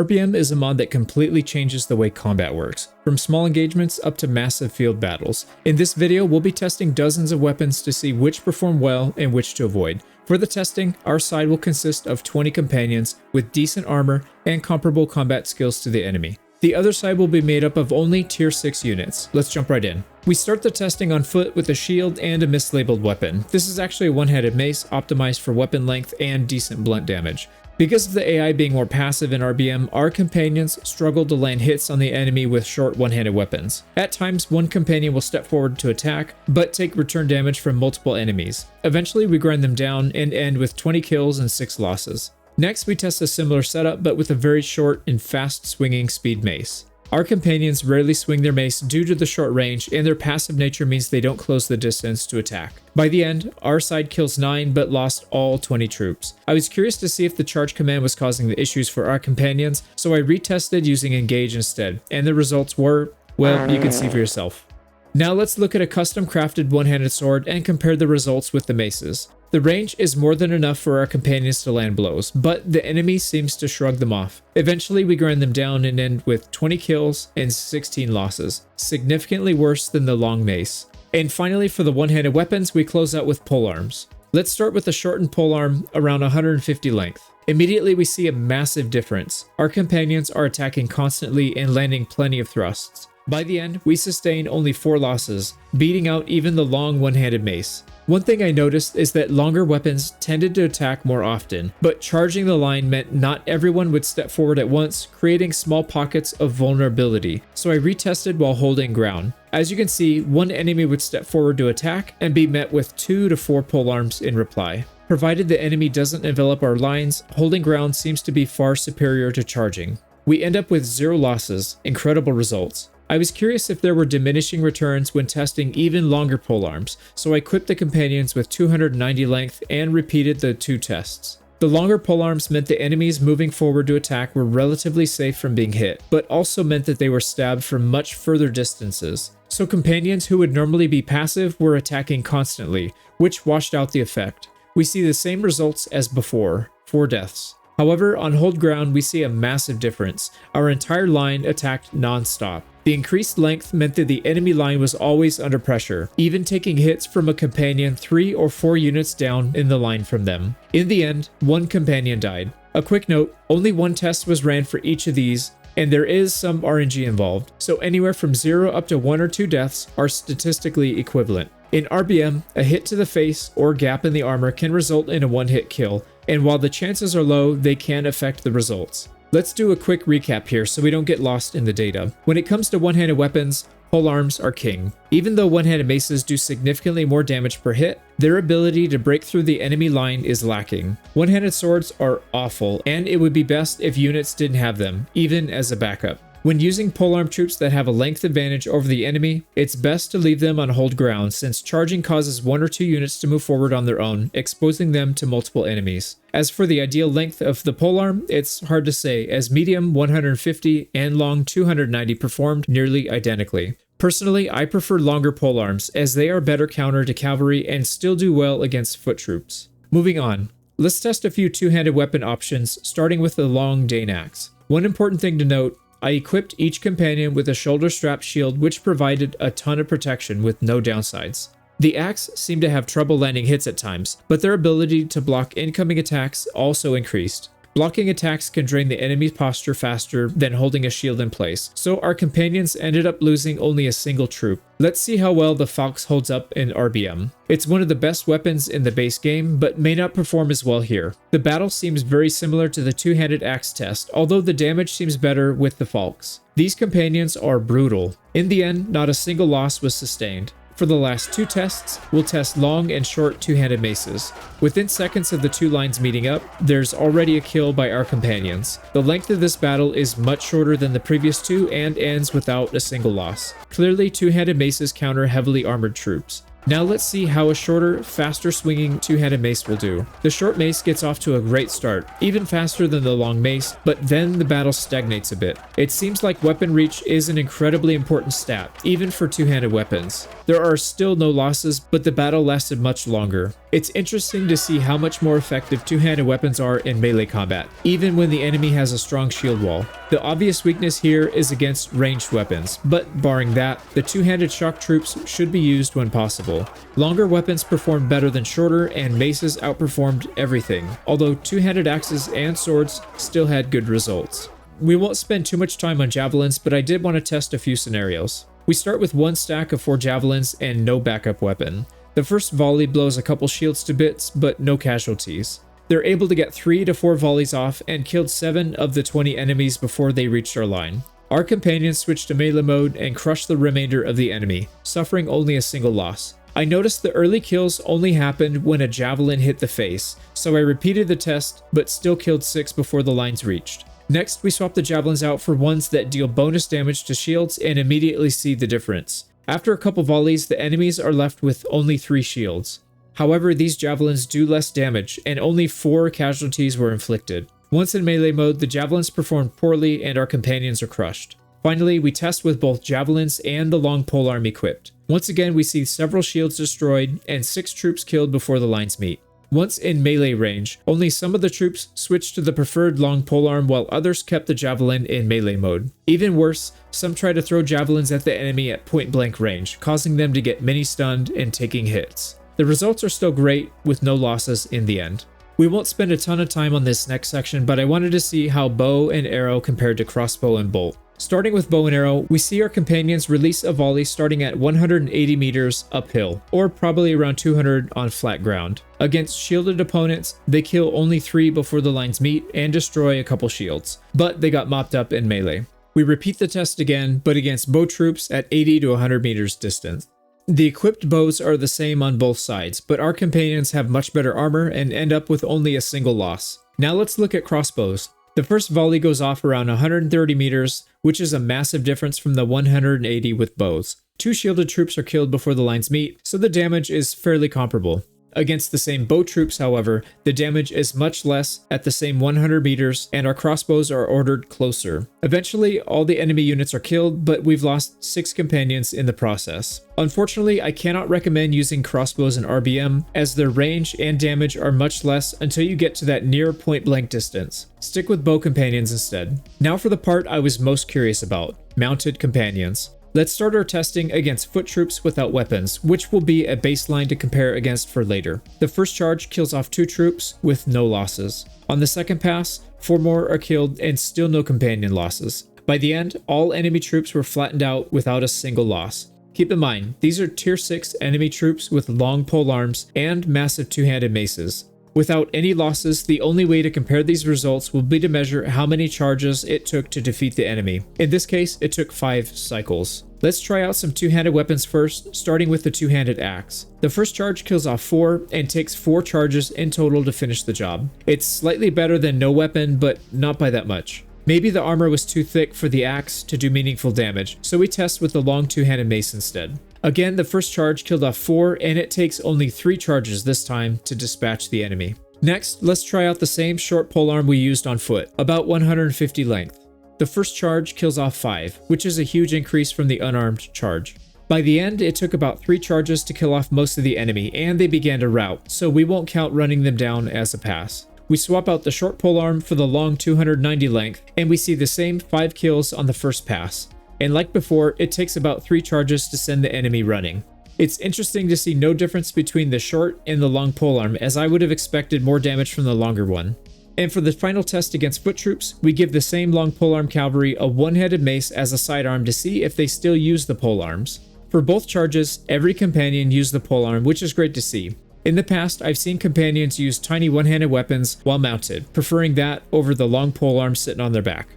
RBM is a mod that completely changes the way combat works, from small engagements up to massive field battles. In this video, we'll be testing dozens of weapons to see which perform well and which to avoid. For the testing, our side will consist of 20 companions with decent armor and comparable combat skills to the enemy. The other side will be made up of only tier 6 units. Let's jump right in. We start the testing on foot with a shield and a mislabeled weapon. This is actually a one-handed mace optimized for weapon length and decent blunt damage. Because of the AI being more passive in RBM, our companions struggle to land hits on the enemy with short one-handed weapons. At times, one companion will step forward to attack, but take return damage from multiple enemies. Eventually, we grind them down and end with 20 kills and 6 losses. Next, we test a similar setup, but with a very short and fast-swinging speed mace. Our companions rarely swing their mace due to the short range, and their passive nature means they don't close the distance to attack. By the end, our side kills 9 but lost all 20 troops. I was curious to see if the charge command was causing the issues for our companions, so I retested using engage instead, and the results were, well, you can see for yourself. Now let's look at a custom crafted one-handed sword and compare the results with the maces. The range is more than enough for our companions to land blows, but the enemy seems to shrug them off. Eventually we grind them down and end with 20 kills and 16 losses, significantly worse than the long mace. And finally, for the one-handed weapons, we close out with polearms. Let's start with the shortened polearm around 150 length. Immediately we see a massive difference. Our companions are attacking constantly and landing plenty of thrusts. By the end, we sustain only 4 losses, beating out even the long one-handed mace. One thing I noticed is that longer weapons tended to attack more often, but charging the line meant not everyone would step forward at once, creating small pockets of vulnerability, so I retested while holding ground. As you can see, one enemy would step forward to attack and be met with 2 to 4 polearms in reply. Provided the enemy doesn't envelop our lines, holding ground seems to be far superior to charging. We end up with 0 losses, incredible results. I was curious if there were diminishing returns when testing even longer polearms, so I equipped the companions with 290 length and repeated the 2 tests. The longer polearms meant the enemies moving forward to attack were relatively safe from being hit, but also meant that they were stabbed from much further distances. So companions who would normally be passive were attacking constantly, which washed out the effect. We see the same results as before, 4 deaths. However, on hold ground, we see a massive difference. Our entire line attacked non-stop. The increased length meant that the enemy line was always under pressure, even taking hits from a companion 3 or 4 units down in the line from them. In the end, 1 companion died. A quick note, only 1 test was ran for each of these, and there is some RNG involved, so anywhere from 0 up to 1 or 2 deaths are statistically equivalent. In RBM, a hit to the face or gap in the armor can result in a one-hit kill, and while the chances are low, they can affect the results. Let's do a quick recap here so we don't get lost in the data. When it comes to one-handed weapons, polearms are king. Even though one-handed maces do significantly more damage per hit, their ability to break through the enemy line is lacking. One-handed swords are awful, and it would be best if units didn't have them, even as a backup. When using polearm troops that have a length advantage over the enemy, it's best to leave them on hold ground since charging causes 1 or 2 units to move forward on their own, exposing them to multiple enemies. As for the ideal length of the polearm, it's hard to say, as medium 150 and long 290 performed nearly identically. Personally, I prefer longer polearms as they are better counter to cavalry and still do well against foot troops. Moving on, let's test a few two-handed weapon options, starting with the long Dane axe. One important thing to note, I equipped each companion with a shoulder strap shield which provided a ton of protection with no downsides. The axe seemed to have trouble landing hits at times, but their ability to block incoming attacks also increased. Blocking attacks can drain the enemy's posture faster than holding a shield in place, so our companions ended up losing only a single troop. Let's see how well the Falx holds up in RBM. It's one of the best weapons in the base game, but may not perform as well here. The battle seems very similar to the two-handed axe test, although the damage seems better with the Falx. These companions are brutal. In the end, not a single loss was sustained. For the last 2 tests, we'll test long and short two-handed maces. Within seconds of the 2 lines meeting up, there's already a kill by our companions. The length of this battle is much shorter than the previous 2 and ends without a single loss. Clearly, two-handed maces counter heavily armored troops. Now let's see how a shorter, faster swinging two-handed mace will do. The short mace gets off to a great start, even faster than the long mace, but then the battle stagnates a bit. It seems like weapon reach is an incredibly important stat, even for two-handed weapons. There are still no losses, but the battle lasted much longer. It's interesting to see how much more effective two-handed weapons are in melee combat, even when the enemy has a strong shield wall. The obvious weakness here is against ranged weapons, but barring that, the two-handed shock troops should be used when possible. Longer weapons performed better than shorter, and maces outperformed everything, although two-handed axes and swords still had good results. We won't spend too much time on javelins, but I did want to test a few scenarios. We start with one stack of 4 javelins and no backup weapon. The first volley blows a couple shields to bits, but no casualties. They're able to get 3 to 4 volleys off and killed 7 of the 20 enemies before they reached our line. Our companions switched to melee mode and crushed the remainder of the enemy, suffering only a single loss. I noticed the early kills only happened when a javelin hit the face, so I repeated the test but still killed 6 before the lines reached. Next, we swapped the javelins out for ones that deal bonus damage to shields and immediately see the difference. After a couple volleys, the enemies are left with only 3 shields. However, these javelins do less damage, and only 4 casualties were inflicted. Once in melee mode, the javelins performed poorly and our companions are crushed. Finally, we test with both javelins and the long polearm equipped. Once again, we see several shields destroyed and 6 troops killed before the lines meet. Once in melee range, only some of the troops switched to the preferred long polearm while others kept the javelin in melee mode. Even worse, some tried to throw javelins at the enemy at point blank range, causing them to get mini stunned and taking hits. The results are still great, with no losses in the end. We won't spend a ton of time on this next section, but I wanted to see how bow and arrow compared to crossbow and bolt. Starting with bow and arrow, we see our companions release a volley starting at 180 meters uphill, or probably around 200 on flat ground. Against shielded opponents, they kill only 3 before the lines meet and destroy a couple shields, but they got mopped up in melee. We repeat the test again, but against bow troops at 80 to 100 meters distance. The equipped bows are the same on both sides, but our companions have much better armor and end up with only a single loss. Now let's look at crossbows. The first volley goes off around 130 meters, which is a massive difference from the 180 with bows. 2 shielded troops are killed before the lines meet, so the damage is fairly comparable. Against the same bow troops, however, the damage is much less at the same 100 meters, and our crossbows are ordered closer. Eventually, all the enemy units are killed, but we've lost 6 companions in the process. Unfortunately, I cannot recommend using crossbows in RBM, as their range and damage are much less until you get to that near point-blank distance. Stick with bow companions instead. Now for the part I was most curious about, mounted companions. Let's start our testing against foot troops without weapons, which will be a baseline to compare against for later. The first charge kills off 2 troops with no losses. On the second pass, 4 more are killed and still no companion losses. By the end, all enemy troops were flattened out without a single loss. Keep in mind, these are tier 6 enemy troops with long polearms and massive two-handed maces. Without any losses, the only way to compare these results will be to measure how many charges it took to defeat the enemy. In this case, it took 5 cycles. Let's try out some two-handed weapons first, starting with the two-handed axe. The first charge kills off 4 and takes 4 charges in total to finish the job. It's slightly better than no weapon, but not by that much. Maybe the armor was too thick for the axe to do meaningful damage, so we test with the long two-handed mace instead. Again, the first charge killed off 4, and it takes only 3 charges this time to dispatch the enemy. Next, let's try out the same short polearm we used on foot, about 150 length. The first charge kills off 5, which is a huge increase from the unarmed charge. By the end, it took about 3 charges to kill off most of the enemy, and they began to rout, so we won't count running them down as a pass. We swap out the short polearm for the long 290 length, and we see the same 5 kills on the first pass. And like before, it takes about 3 charges to send the enemy running. It's interesting to see no difference between the short and the long polearm, as I would have expected more damage from the longer one. And for the final test against foot troops, we give the same long polearm cavalry a one-headed mace as a sidearm to see if they still use the polearms. For both charges, every companion used the polearm, which is great to see. In the past, I've seen companions use tiny one-handed weapons while mounted, preferring that over the long polearm sitting on their back.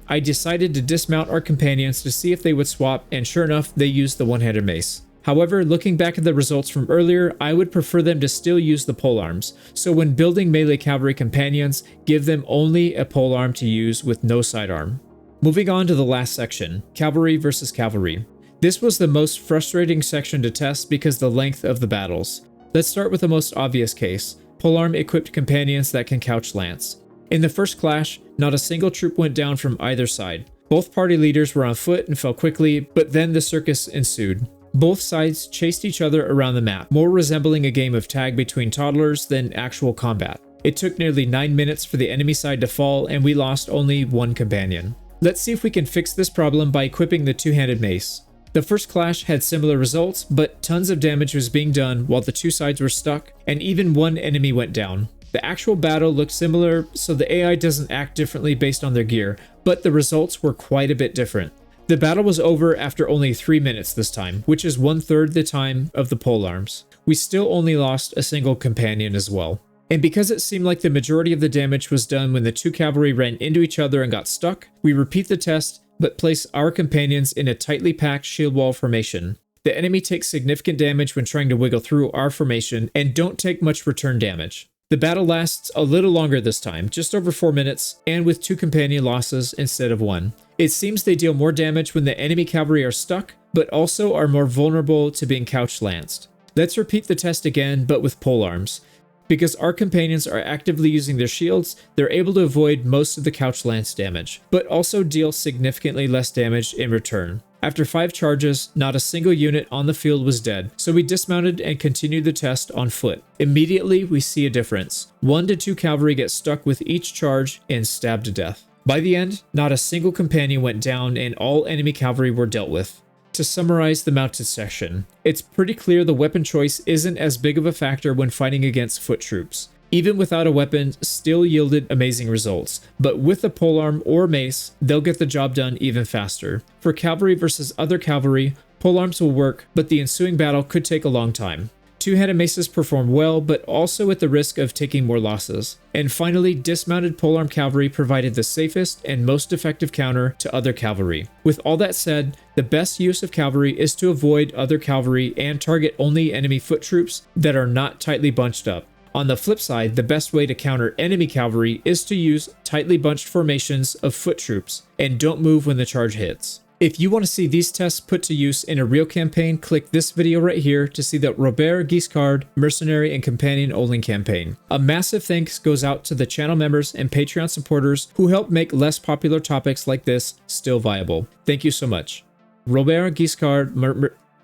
I decided to dismount our companions to see if they would swap, and sure enough, they used the one-handed mace. However, looking back at the results from earlier, I would prefer them to still use the polearms, so when building melee cavalry companions, give them only a polearm to use with no sidearm. Moving on to the last section, cavalry versus cavalry. This was the most frustrating section to test because the length of the battles. Let's start with the most obvious case, Polearm equipped companions that can couch lance. In the first clash, not a single troop went down from either side. Both party leaders were on foot and fell quickly, but then the circus ensued. Both sides chased each other around the map, more resembling a game of tag between toddlers than actual combat. It took nearly 9 minutes for the enemy side to fall, and we lost only one companion. Let's see if we can fix this problem by equipping the two-handed mace. The first clash had similar results, but tons of damage was being done while the two sides were stuck, and even one enemy went down. The actual battle looked similar, so the AI doesn't act differently based on their gear, but the results were quite a bit different. The battle was over after only 3 minutes this time, which is 1/3 the time of the polearms. We still only lost a single companion as well. And because it seemed like the majority of the damage was done when the two cavalry ran into each other and got stuck, we repeat the test, but place our companions in a tightly packed shield wall formation. The enemy takes significant damage when trying to wiggle through our formation and don't take much return damage. The battle lasts a little longer this time, just over 4 minutes, and with 2 companion losses instead of 1. It seems they deal more damage when the enemy cavalry are stuck, but also are more vulnerable to being couch lanced. Let's repeat the test again, but with polearms. Because our companions are actively using their shields, they're able to avoid most of the couch lance damage, but also deal significantly less damage in return. After 5 charges, not a single unit on the field was dead, so we dismounted and continued the test on foot. Immediately, we see a difference. 1 to 2 cavalry get stuck with each charge and stabbed to death. By the end, not a single companion went down and all enemy cavalry were dealt with. To summarize the mounted section, it's pretty clear the weapon choice isn't as big of a factor when fighting against foot troops. Even without a weapon, still yielded amazing results, but with a polearm or mace, they'll get the job done even faster. For cavalry versus other cavalry, polearms will work, but the ensuing battle could take a long time. Two-handed maces perform well, but also at the risk of taking more losses. And finally, dismounted polearm cavalry provided the safest and most effective counter to other cavalry. With all that said, the best use of cavalry is to avoid other cavalry and target only enemy foot troops that are not tightly bunched up. On the flip side, the best way to counter enemy cavalry is to use tightly bunched formations of foot troops, and don't move when the charge hits. If you want to see these tests put to use in a real campaign, click this video right here to see the Robert Guiscard Mercenary and Companion Oling campaign. A massive thanks goes out to the channel members and Patreon supporters who help make less popular topics like this still viable. Thank you so much. Robert Guiscard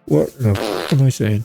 What the f am I saying?